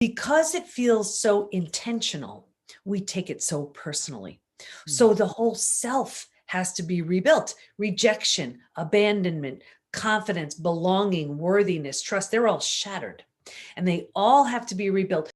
Because it feels so intentional, we take it so personally. Mm. So the whole self has to be rebuilt. Rejection, abandonment, confidence, belonging, worthiness, trust, they're all shattered. And they all have to be rebuilt.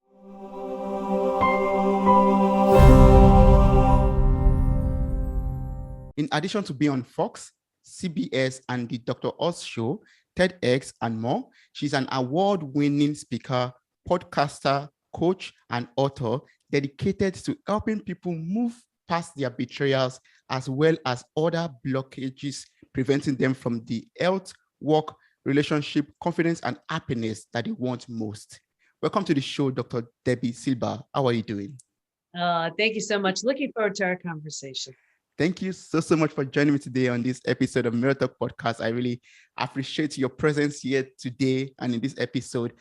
In addition to being on Fox, CBS, and the Dr. Oz Show, TEDx, and more, she's an award-winning speaker, podcaster, coach, and author dedicated to helping people move past their betrayals as well as other blockages, preventing them from the health, work, relationship, confidence, and happiness that they want most. Welcome to the show, Dr. Debbie Silva. How are you doing? Thank you so much. Looking forward to our conversation. Thank you so much for joining me today on this episode of Mirror Talk Podcast. I really appreciate your presence here today and in this episode.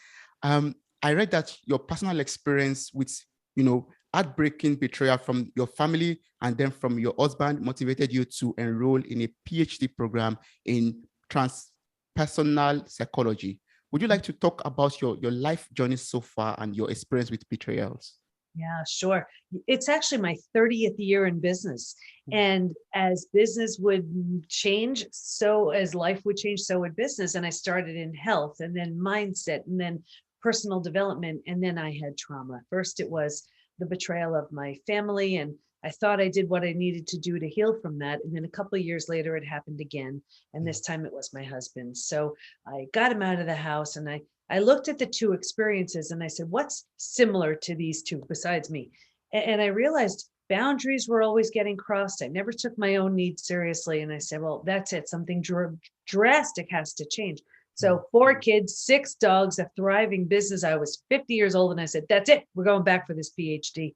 I read that your personal experience with, heartbreaking betrayal from your family and then from your husband motivated you to enroll in a PhD program in transpersonal psychology. Would you like to talk about your life journey so far and your experience with betrayals? Yeah, sure. It's actually my 30th year in business. And as business would change, so as life would change, so would business. And I started in health and then mindset and then personal development. And then I had trauma. First, it was the betrayal of my family. And I thought I did what I needed to do to heal from that. And then a couple of years later, it happened again. And this time it was my husband. So I got him out of the house and I looked at the two experiences and I said, what's similar to these two besides me? And I realized boundaries were always getting crossed. I never took my own needs seriously. And I said, well, that's it. Something drastic has to change. So 4 kids, 6 dogs, a thriving business. I was 50 years old and I said, that's it. We're going back for this PhD.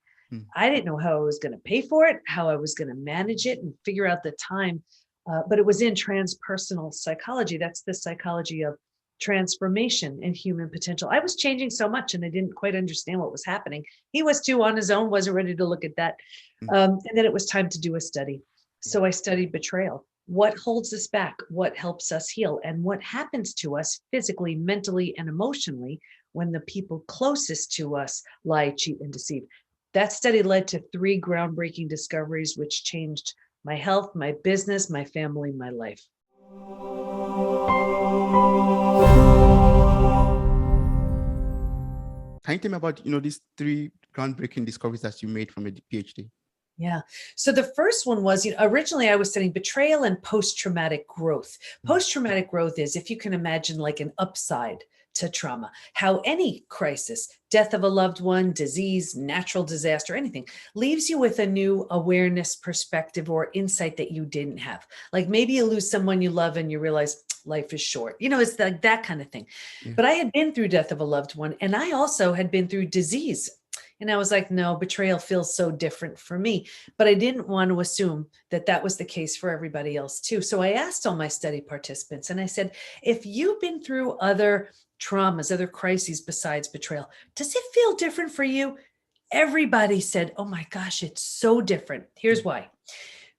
I didn't know how I was going to pay for it, how I was going to manage it and figure out the time. But it was in transpersonal psychology. That's the psychology of transformation and human potential. I was changing so much and I didn't quite understand what was happening. He was too on his own, wasn't ready to look at that. And then it was time to do a study. So I studied betrayal. What holds us back? What helps us heal? And what happens to us physically, mentally, and emotionally when the people closest to us lie, cheat, and deceive? That study led to 3 groundbreaking discoveries, which changed my health, my business, my family, my life. Can you tell me about, these 3 groundbreaking discoveries that you made from your PhD? Yeah. So the first one was, originally I was studying betrayal and post-traumatic growth. Post-traumatic growth is, if you can imagine, like an upside to trauma, how any crisis, death of a loved one, disease, natural disaster, anything, leaves you with a new awareness, perspective, or insight that you didn't have. Like maybe you lose someone you love and you realize life is short. It's like that kind of thing. Yeah. But I had been through death of a loved one, and I also had been through disease. And I was like, no, betrayal feels so different for me. But I didn't want to assume that that was the case for everybody else too. So I asked all my study participants and I said, if you've been through other traumas, other crises besides betrayal, does it feel different for you? Everybody said, oh my gosh, it's so different. Here's why.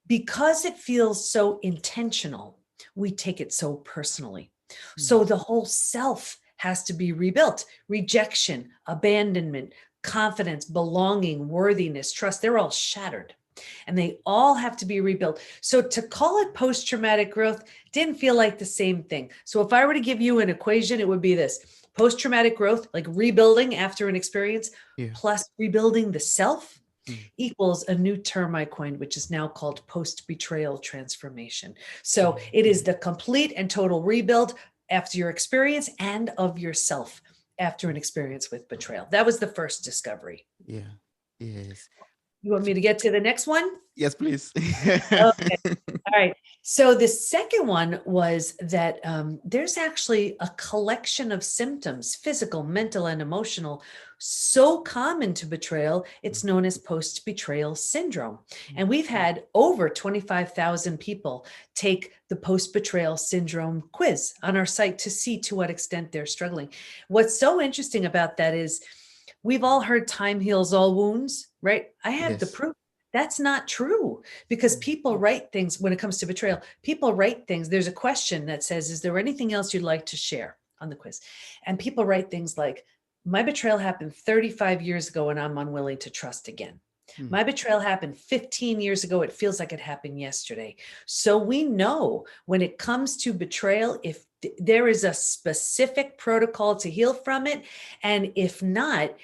Because it feels so intentional, we take it so personally. So the whole self has to be rebuilt. Rejection, abandonment, confidence, belonging, worthiness, trust, they're all shattered and they all have to be rebuilt. So to call it post-traumatic growth didn't feel like the same thing. So if I were to give you an equation, it would be this: post-traumatic growth, like rebuilding after an experience, plus rebuilding the self equals a new term I coined, which is now called post-betrayal transformation. So it is the complete and total rebuild after your experience and of yourself after an experience with betrayal. That was the first discovery. Yeah. Yes. You want me to get to the next one? Yes, please. Okay. All right. So the second one was that there's actually a collection of symptoms, physical, mental, and emotional, so common to betrayal, it's known as post-betrayal syndrome. And we've had over 25,000 people take the post-betrayal syndrome quiz on our site to see to what extent they're struggling. What's so interesting about that is we've all heard time heals all wounds, right? I have the proof. That's not true, because people write things when it comes to betrayal. People write things. There's a question that says, is there anything else you'd like to share on the quiz? And people write things like, My betrayal happened 35 years ago and I'm unwilling to trust again. My betrayal happened 15 years ago. It feels like it happened yesterday. So we know when it comes to betrayal, if there is a specific protocol to heal from it, and if not,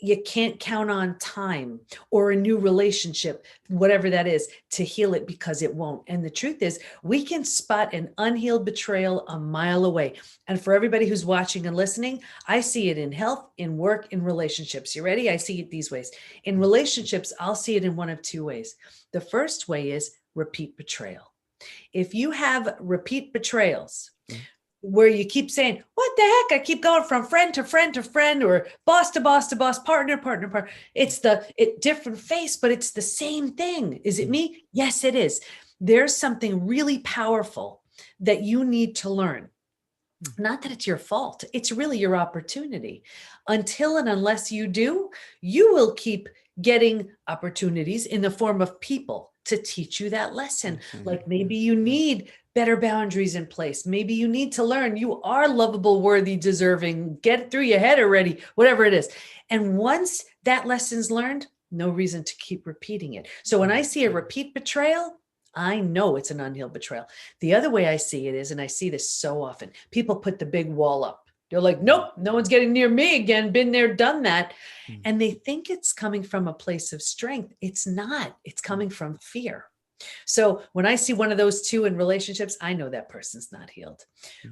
you can't count on time or a new relationship, whatever that is, to heal it, because it won't. And the truth is, we can spot an unhealed betrayal a mile away. And for everybody who's watching and listening, I see it in health, in work, in relationships. You ready? I see it these ways. In relationships, I'll see it in one of two ways. The first way is repeat betrayal. If you have repeat betrayals, where you keep saying, what the heck? I keep going from friend to friend to friend, or boss to boss to boss, partner, partner. It's different face, but it's the same thing. Is it me? Yes, it is. There's something really powerful that you need to learn. Not that it's your fault. It's really your opportunity. Until and unless you do, you will keep getting opportunities in the form of people to teach you that lesson. Like maybe you need better boundaries in place. Maybe you need to learn you are lovable, worthy, deserving, get it through your head already, whatever it is. And once that lesson's learned, no reason to keep repeating it. So when I see a repeat betrayal, I know it's an unhealed betrayal. The other way I see it is, and I see this so often, people put the big wall up. They're like, nope, no one's getting near me again. Been there, done that. And they think it's coming from a place of strength. It's not. It's coming from fear. So when I see one of those two in relationships, I know that person's not healed.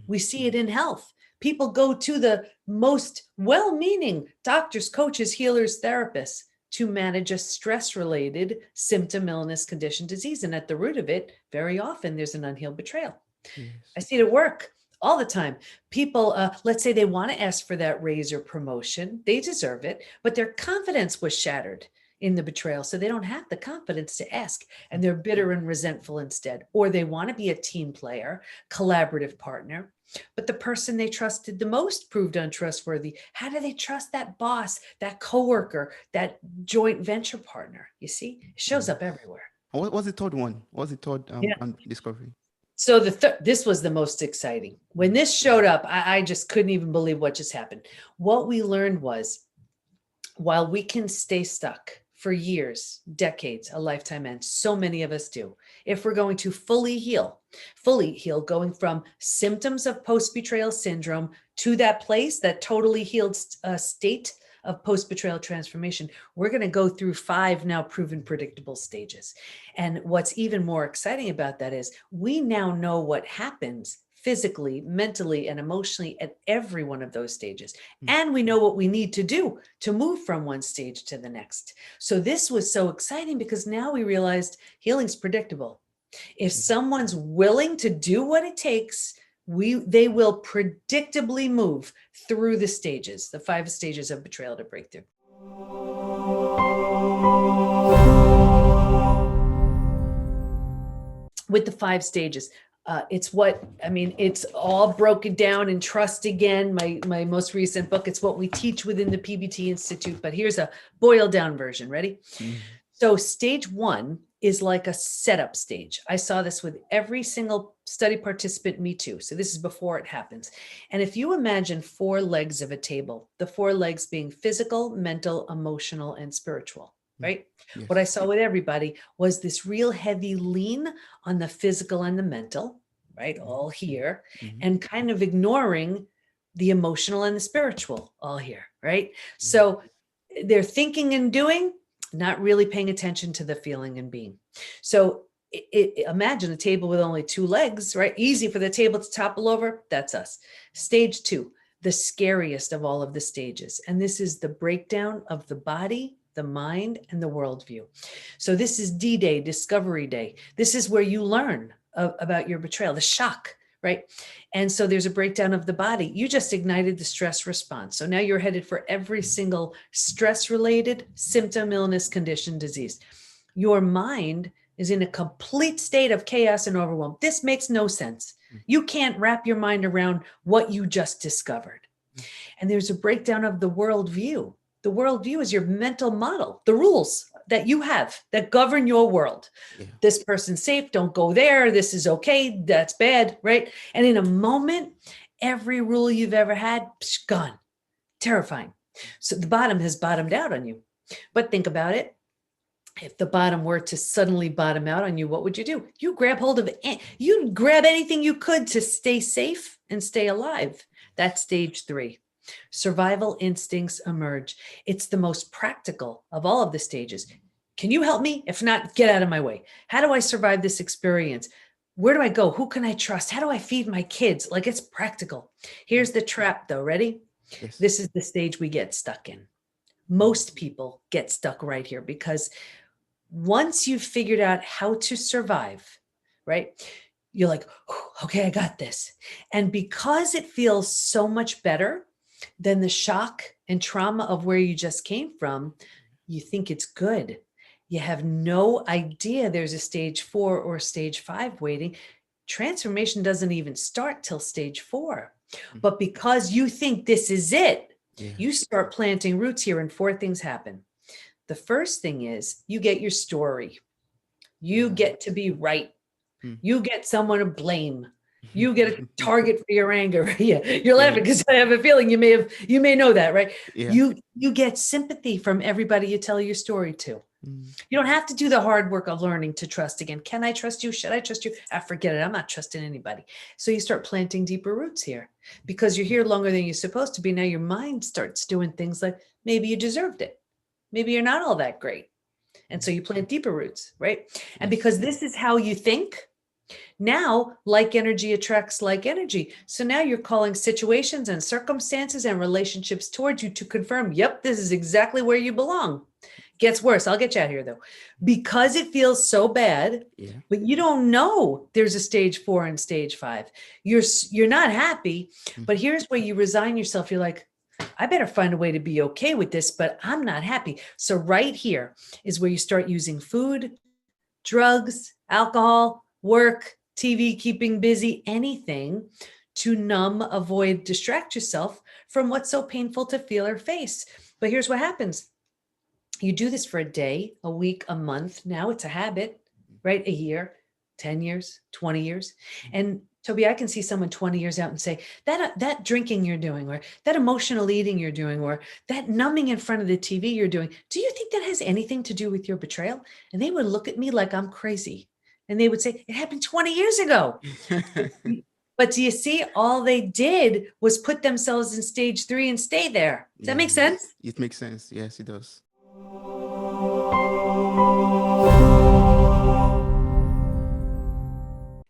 We see it in health. People go to the most well-meaning doctors, coaches, healers, therapists to manage a stress-related symptom, illness, condition, disease. And at the root of it, very often there's an unhealed betrayal. I see it at work all the time. People, let's say they want to ask for that raise or promotion. They deserve it, but their confidence was shattered in the betrayal. So they don't have the confidence to ask, and they're bitter and resentful instead. Or they want to be a team player, collaborative partner, but the person they trusted the most proved untrustworthy. How do they trust that boss, that coworker, that joint venture partner? You see, it shows up everywhere. What was the third one? What was the third discovery? So this was the most exciting. When this showed up, I just couldn't even believe what just happened. What we learned was, while we can stay stuck for years, decades, a lifetime, and so many of us do, if we're going to fully heal, going from symptoms of post-betrayal syndrome to that place, that totally healed state of post-betrayal transformation, we're going to go through 5 now proven predictable stages. And what's even more exciting about that is we now know what happens physically, mentally, and emotionally at every one of those stages. And we know what we need to do to move from one stage to the next. So this was so exciting because now we realized healing's predictable. If someone's willing to do what it takes, they will predictably move through the stages, the 5 stages of betrayal to breakthrough. With the 5 stages, it's all broken down in Trust Again, my most recent book. It's what we teach within the PBT Institute, but here's a boiled down version. Ready? So stage 1 is like a setup stage. I saw this with every single study participant, me too. So this is before it happens. And if you imagine 4 legs of a table, the 4 legs being physical, mental, emotional, and spiritual, right? Yes. What I saw with everybody was this real heavy lean on the physical and the mental, right? All here, and kind of ignoring the emotional and the spiritual, all here, right? So they're thinking and doing, not really paying attention to the feeling and being. So imagine a table with only 2 legs, right? Easy for the table to topple over. That's us. Stage 2, the scariest of all of the stages. And this is the breakdown of the body, the mind, and the worldview. So this is D-Day, Discovery Day. This is where you learn about your betrayal, the shock, right? And so there's a breakdown of the body. You just ignited the stress response. So now you're headed for every single stress-related symptom, illness, condition, disease. Your mind is in a complete state of chaos and overwhelm. This makes no sense. You can't wrap your mind around what you just discovered. And there's a breakdown of the worldview. The worldview is your mental model, the rules that you have that govern your world. This person's safe, don't go there. This is okay, that's bad, right? And in a moment, every rule you've ever had, gone. Terrifying. So the bottom has bottomed out on you. But think about it. If the bottom were to suddenly bottom out on you, what would you do? You grab hold of it. You'd grab anything you could to stay safe and stay alive. That's stage 3. Survival instincts emerge. It's the most practical of all of the stages. Can you help me? If not, get out of my way. How do I survive this experience? Where do I go? Who can I trust? How do I feed my kids? Like, it's practical. Here's the trap though. Ready? Yes. This is the stage we get stuck in. Most people get stuck right here because once you've figured out how to survive, right? You're like, okay, I got this. And because it feels so much better than the shock and trauma of where you just came from, you think it's good. You have no idea there's a stage 4 or stage 5 waiting. Transformation doesn't even start till stage 4. But because you think this is it, you start planting roots here and 4 things happen. The first thing is you get your story. You get to be right. You get someone to blame. You get a target for your anger. Yeah, you're laughing because I have a feeling you may know that, right? Yeah. You get sympathy from everybody you tell your story to. You don't have to do the hard work of learning to trust again. Can I trust you? Should I trust you? Forget it. I'm not trusting anybody. So you start planting deeper roots here because you're here longer than you're supposed to be. Now your mind starts doing things like maybe you deserved it. Maybe you're not all that great. And so you plant deeper roots, right? And because this is how you think, now like energy attracts like energy. So now you're calling situations and circumstances and relationships towards you to confirm, yep, this is exactly where you belong. Gets worse. I'll get you out here though. Because it feels so bad, but you don't know there's a stage 4 and stage 5. You're not happy, but here's where you resign yourself. You're like, I better find a way to be okay with this, but I'm not happy. So right here is where you start using food, drugs, alcohol, work, TV, keeping busy, anything to numb, avoid, distract yourself from what's so painful to feel or face. But here's what happens. You do this for a day, a week, a month. Now it's a habit, right? A year, 10 years, 20 years. And Toby, I can see someone 20 years out and say that drinking you're doing, or that emotional eating you're doing, or that numbing in front of the TV you're doing, do you think that has anything to do with your betrayal? And they would look at me like I'm crazy. And they would say, it happened 20 years ago. But do you see, all they did was put themselves in stage 3 and stay there. Does that make sense? It makes sense. Yes, it does.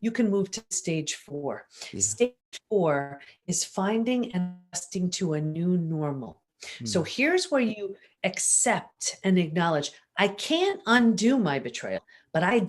You can move to stage 4. Stage 4 is finding and adjusting to a new normal. So here's where you accept and acknowledge, I can't undo my betrayal, but I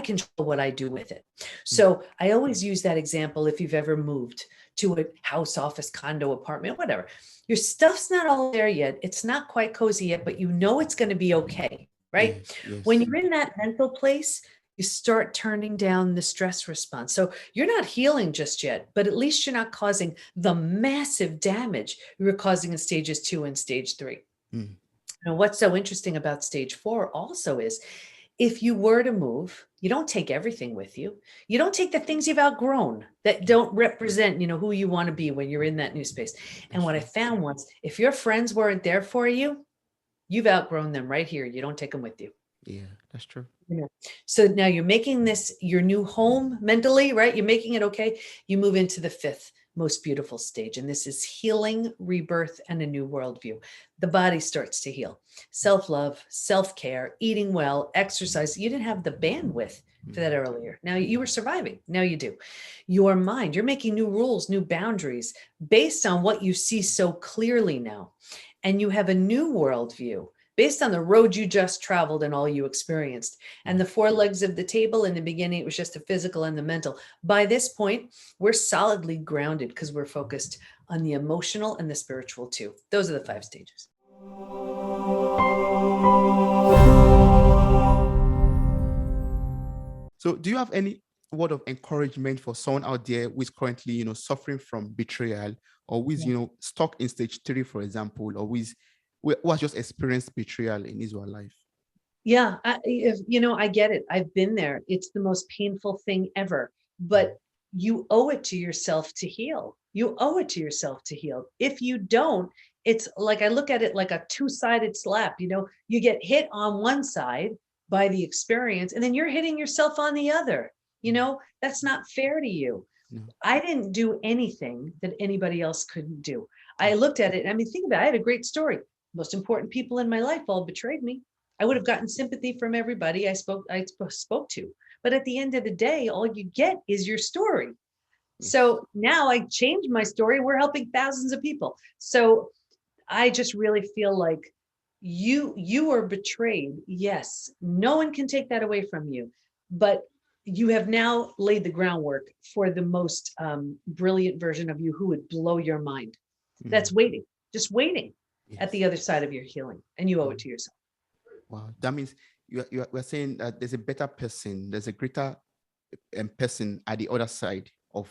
control what I do with it. So I always use that example. If you've ever moved to a house, office, condo, apartment, whatever, your stuff's not all there yet. It's not quite cozy yet, but you know it's going to be okay, right? When you're in that mental place, you start turning down the stress response. So you're not healing just yet, but at least you're not causing the massive damage you were causing in stages 2 and stage 3. Now, what's so interesting about stage 4 also is, if you were to move, you don't take everything with you. You don't take the things you've outgrown that don't represent, who you want to be when you're in that new space. And what I found was, if your friends weren't there for you, you've outgrown them right here. You don't take them with you. Yeah, that's true. So now you're making this your new home mentally, right? You're making it okay. You move into the 5th most beautiful stage. And this is healing, rebirth, and a new worldview. The body starts to heal. Self-love, self-care, eating well, exercise. You didn't have the bandwidth for that earlier. Now you were surviving. Now you do. Your mind, you're making new rules, new boundaries based on what you see so clearly now. And you have a new worldview based on the road you just traveled and all you experienced. And the 4 legs of the table, in the beginning, it was just the physical and the mental. By this point, we're solidly grounded because we're focused on the emotional and the spiritual too. Those are the 5 stages. So do you have any word of encouragement for someone out there who is currently, suffering from betrayal, or who is, stuck in stage 3, for example, or who has just experienced betrayal in his or her life? Yeah, I get it. I've been there. It's the most painful thing ever, but you owe it to yourself to heal. You owe it to yourself to heal. If you don't, it's like, I look at it like a two-sided slap, you get hit on one side by the experience, and then you're hitting yourself on the other. That's not fair to you. No. I didn't do anything that anybody else couldn't do. I looked at it. I mean, think about it. I had a great story. Most important people in my life all betrayed me. I would have gotten sympathy from everybody I spoke to. But at the end of the day, all you get is your story. So now I changed my story. We're helping thousands of people. So I just really feel like you are betrayed. Yes, no one can take that away from you, but you have now laid the groundwork for the most brilliant version of you who would blow your mind. That's waiting, just waiting at the other side of your healing, and you owe it to yourself. Wow, that means we're saying that there's a better person, there's a greater person at the other side of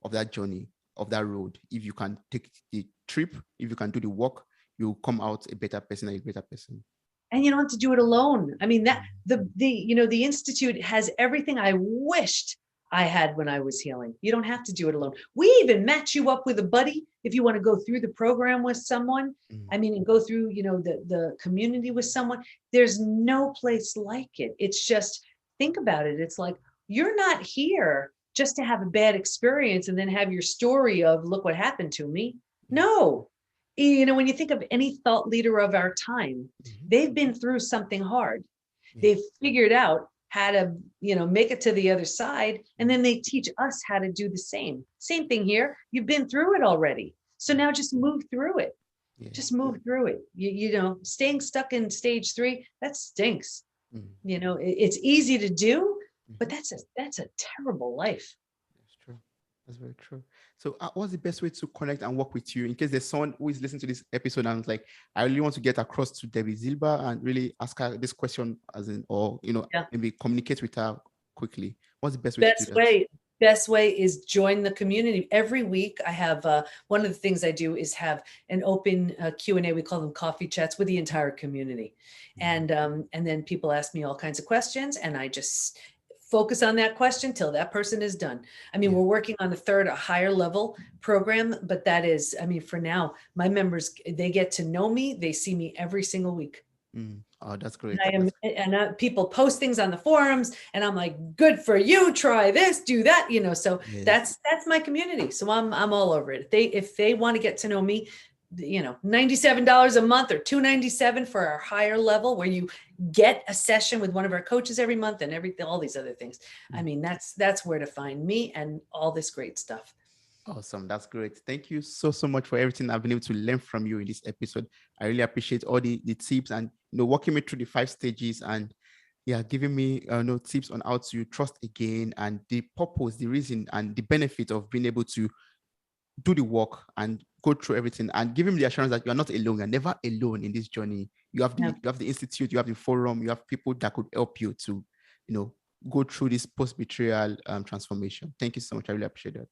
of that journey, of that road. If you can take the trip, if you can do the work, you come out a better person, a greater person. And you don't have to do it alone. I mean, that the Institute has everything I wished I had when I was healing. You don't have to do it alone. We even match you up with a buddy if you want to go through the program with someone. I mean, and go through, the community with someone. There's no place like it. It's just, think about it. It's like, you're not here just to have a bad experience and then have your story of, look what happened to me. No. When you think of any thought leader of our time, they've been through something hard. They've figured out how to, make it to the other side. And then they teach us how to do the same. Same thing here. You've been through it already. So now just move through it. Just move through it. Staying stuck in stage 3, that stinks. It's easy to do, but that's a terrible life. That's true. That's very true. So what's the best way to connect and work with you in case there's someone who is listening to this episode and like, I really want to get across to Debbie Zilber and really ask her this question maybe communicate with her quickly. What's the best way to do that? Best way is join the community. Every week I have, one of the things I do is have an open Q&A. We call them coffee chats with the entire community. And then people ask me all kinds of questions, and I just focus on that question till that person is done. I mean, we're working on a higher level program, but that is, for now, my members, they get to know me. They see me every single week. Oh, that's great. People post things on the forums, and I'm like, good for you. Try this, do that. So that's my community. So I'm all over it. If they want to get to know me, $97 a month or $297 for our higher level, where you get a session with one of our coaches every month and all these other things. I mean, that's where to find me and all this great stuff. Awesome. That's great. Thank you so much for everything I've been able to learn from you in this episode. I really appreciate all the tips and walking me through the 5 stages and giving me tips on how to trust again and the purpose, the reason and the benefit of being able to do the work and go through everything, and give him the assurance that you are not alone. You're never alone in this journey. You have the Institute, you have the forum, you have people that could help you to, go through this post-betrayal transformation. Thank you so much. I really appreciate that.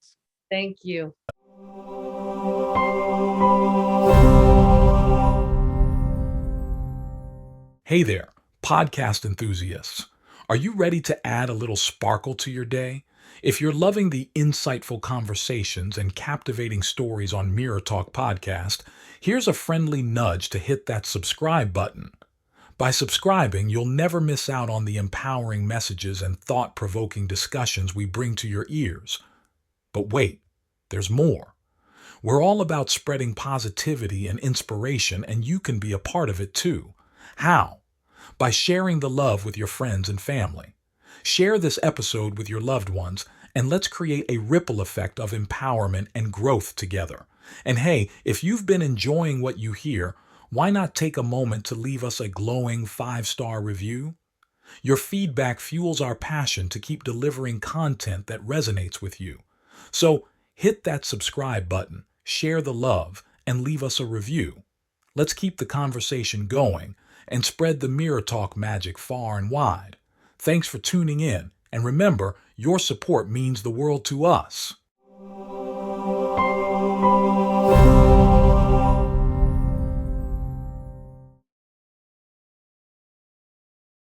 Thank you. Hey there, podcast enthusiasts. Are you ready to add a little sparkle to your day? If you're loving the insightful conversations and captivating stories on Mirror Talk Podcast, here's a friendly nudge to hit that subscribe button. By subscribing, you'll never miss out on the empowering messages and thought-provoking discussions we bring to your ears. But wait, there's more. We're all about spreading positivity and inspiration, and you can be a part of it too. How? By sharing the love with your friends and family. Share this episode with your loved ones, and let's create a ripple effect of empowerment and growth together. And hey, if you've been enjoying what you hear, why not take a moment to leave us a glowing 5-star review? Your feedback fuels our passion to keep delivering content that resonates with you. So hit that subscribe button, share the love, and leave us a review. Let's keep the conversation going and spread the Mirror Talk magic far and wide. Thanks for tuning in, and remember, your support means the world to us.